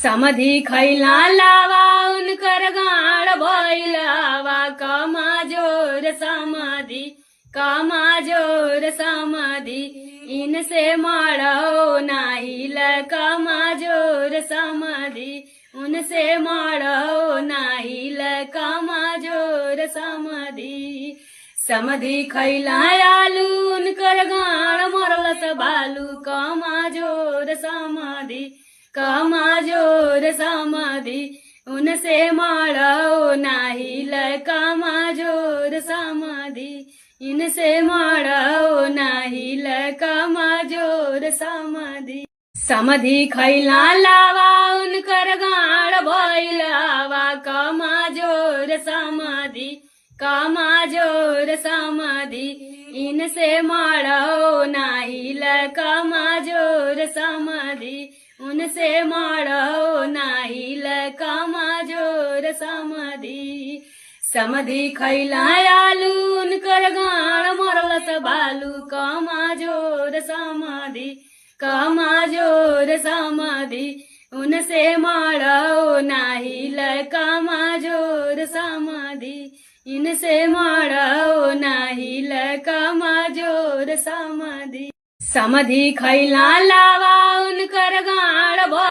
समाधी खैला लावा उनकर गाड़ भैलावा कमाजोर समाधि कमाजोर समाधि इनसे मारो नाहिल कमाजोर समाधि उनसे मारो नाहिल कमाजोर समाधि समाधि खैला आलू उनकर गाड़ मरलस बालू कमाजोर समाधि कमाजोर समाधि उनसे मारो नाहिल कमाजोर समाधि इनसे मारो नाहिल कमाजोर समाधि समाधि खैला लावा उनकर गाड़ भैलावा कमाजोर समाधि कमाजोर समाधि इनसे मारो नाहिल कमाजोर समाधि उनसे मारो नाहिल कमाजोर समाधि समाधि खैला आलू उनकर गाड़ मरलस बालू कमाजोर समाधि कमाजोर समाधि उनसे मारो नाहिल कमाजोर समाधि इनसे मारो नाहिल कमाजोर समाधि समाधि खैला लावा उनकर गाड़